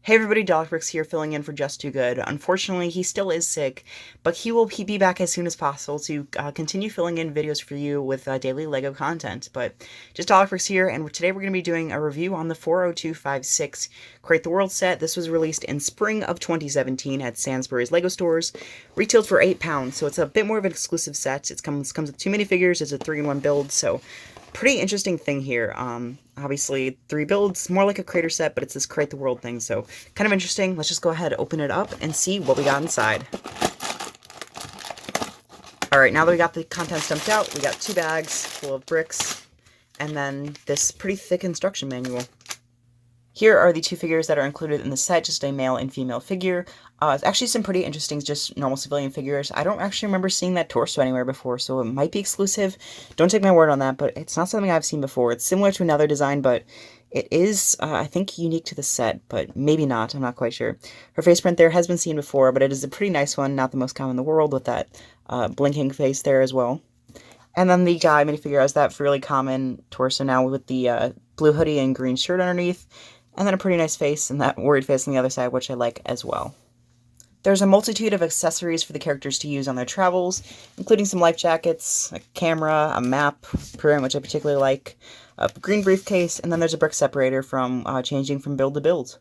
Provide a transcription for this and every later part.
Hey everybody, Bricks here filling in for Just Too Good. Unfortunately, he still is sick, but he be back as soon as possible to continue filling in videos for you with daily LEGO content. But just Bricks here, and today we're going to be doing a review on the 40256 Create the World set. This was released in spring of 2017 at Sainsbury's LEGO stores, retailed for £8, so it's a bit more of an exclusive set. It comes with 2 minifigures, it's a 3-in-1 build, so pretty interesting thing here. Obviously 3 builds, more like a creator set, but it's this create the world thing, so kind of interesting. Let's just go ahead, open it up, and see what we got inside. Alright, now that we got the contents dumped out, we got 2 bags full of bricks, and then this pretty thick instruction manual. Here are the 2 figures that are included in the set, just a male and female figure. It's actually some pretty interesting, just normal civilian figures. I don't actually remember seeing that torso anywhere before, so it might be exclusive. Don't take my word on that, but it's not something I've seen before. It's similar to another design, but it is, I think, unique to the set, but maybe not. I'm not quite sure. Her face print there has been seen before, but it is a pretty nice one, not the most common in the world, with that blinking face there as well. And then the guy minifigure has that fairly common torso now with the blue hoodie and green shirt underneath. And then a pretty nice face and that worried face on the other side, which I like as well. There's a multitude of accessories for the characters to use on their travels, including some life jackets, a camera, a map, program which I particularly like, a green briefcase, and then there's a brick separator from changing from build to build.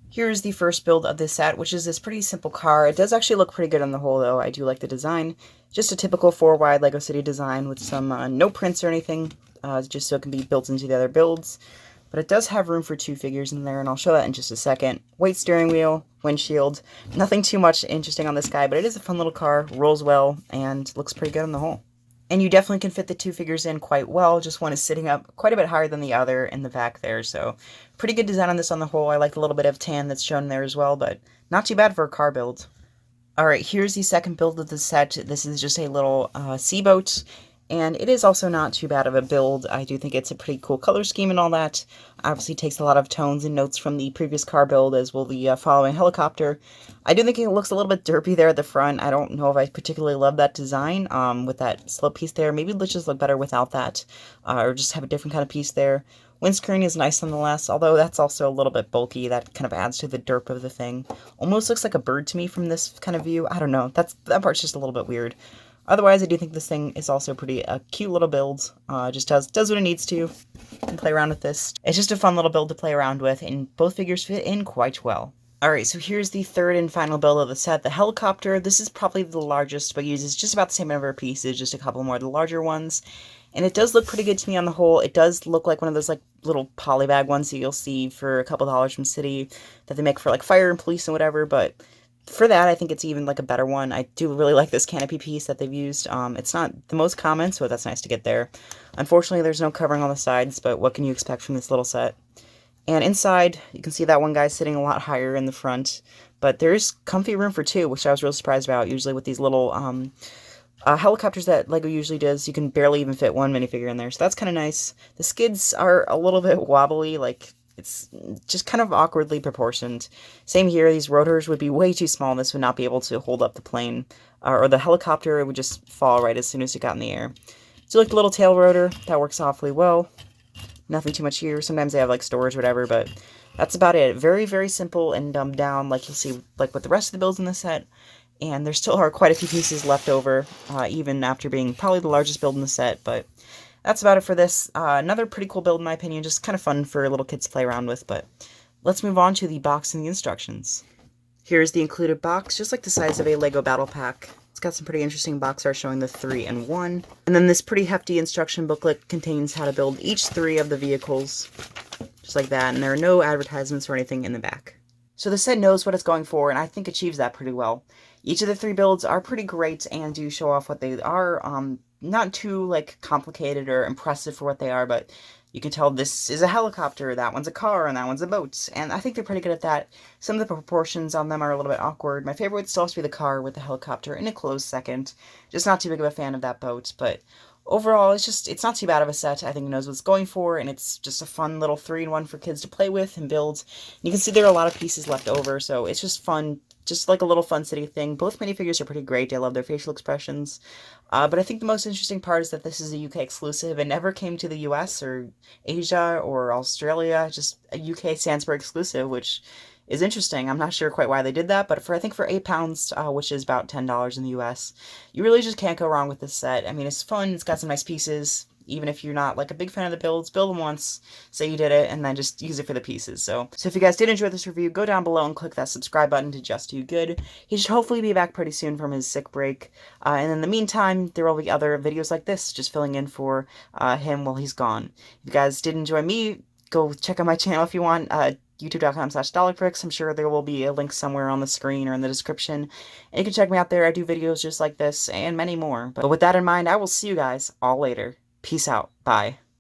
Here's the first build of this set, which is this pretty simple car. It does actually look pretty good on the whole, though. I do like the design. Just a typical 4-wide LEGO City design with some no prints or anything, just so it can be built into the other builds. But it does have room for 2 figures in there, and I'll show that in just a second. Weight steering wheel, windshield, nothing too much interesting on this guy, but it is a fun little car, rolls well, and looks pretty good on the whole. And you definitely can fit the 2 figures in quite well, just one is sitting up quite a bit higher than the other in the back there, so pretty good design on this on the whole. I like the little bit of tan that's shown there as well, but not too bad for a car build. Alright, here's the second build of the set. This is just a little sea boat. And it is also not too bad of a build. I do think it's a pretty cool color scheme and all that. Obviously takes a lot of tones and notes from the previous car build, as will the following helicopter. I do think it looks a little bit derpy there at the front. I don't know if I particularly love that design with that slope piece there. Maybe let's just look better without that, or just have a different kind of piece there. Windscreen is nice nonetheless, although that's also a little bit bulky. That kind of adds to the derp of the thing. Almost looks like a bird to me from this kind of view. I don't know. That part's just a little bit weird. Otherwise, I do think this thing is also pretty cute little build. Just does what it needs to. You can play around with this. It's just a fun little build to play around with, and both figures fit in quite well. Alright, so here's the third and final build of the set, the helicopter. This is probably the largest, but uses just about the same number of pieces, just a couple more of the larger ones. And it does look pretty good to me on the whole. It does look like one of those like little polybag ones that you'll see for a couple dollars from City that they make for like fire and police and whatever, but for that, I think it's even like a better one. I do really like this canopy piece that they've used. It's not the most common, so that's nice to get there. Unfortunately, there's no covering on the sides, but what can you expect from this little set? And inside, you can see that one guy sitting a lot higher in the front, but there's comfy room for 2, which I was real surprised about. Usually with these little helicopters that LEGO usually does, you can barely even fit 1 minifigure in there, so that's kind of nice. The skids are a little bit wobbly, like it's just kind of awkwardly proportioned. Same here, these rotors would be way too small. This would not be able to hold up the plane, or the helicopter. It would just fall right as soon as it got in the air. So like the little tail rotor, that works awfully well. Nothing too much here. Sometimes they have like storage or whatever, but that's about it. Very, very simple and dumbed down, like you'll see like with the rest of the builds in the set. And there still are quite a few pieces left over, even after being probably the largest build in the set, but that's about it for this. Another pretty cool build in my opinion, just kind of fun for little kids to play around with, but let's move on to the box and the instructions. Here's the included box, just like the size of a LEGO battle pack. It's got some pretty interesting box art showing the 3-in-1. And then this pretty hefty instruction booklet contains how to build each 3 of the vehicles, just like that, and there are no advertisements or anything in the back. So the set knows what it's going for, and I think achieves that pretty well. Each of the 3 builds are pretty great and do show off what they are. Not too like complicated or impressive for what they are, but you can tell this is a helicopter, that one's a car, and that one's a boat. And I think they're pretty good at that. Some of the proportions on them are a little bit awkward. My favorite would still have to be the car with the helicopter in a close second. Just not too big of a fan of that boat, but overall, it's not too bad of a set. I think it knows what it's going for, and it's just a fun little 3-in-1 for kids to play with and build. And you can see there are a lot of pieces left over, so it's just fun just like a little Fun City thing. Both minifigures are pretty great. I love their facial expressions. But I think the most interesting part is that this is a UK exclusive. It never came to the US or Asia or Australia, just a UK Sandsburg exclusive, which is interesting. I'm not sure quite why they did that, but I think for £8, which is about $10 in the US, you really just can't go wrong with this set. I mean, it's fun, it's got some nice pieces. Even if you're not like a big fan of the builds, build them once, say you did it, and then just use it for the pieces. So if you guys did enjoy this review, go down below and click that subscribe button to Just Do Good. He should hopefully be back pretty soon from his sick break. And in the meantime, there will be other videos like this, just filling in for him while he's gone. If you guys did enjoy me, go check out my channel if you want. YouTube.com/DollarBricks. I'm sure there will be a link somewhere on the screen or in the description. And you can check me out there. I do videos just like this and many more. But with that in mind, I will see you guys all later. Peace out. Bye.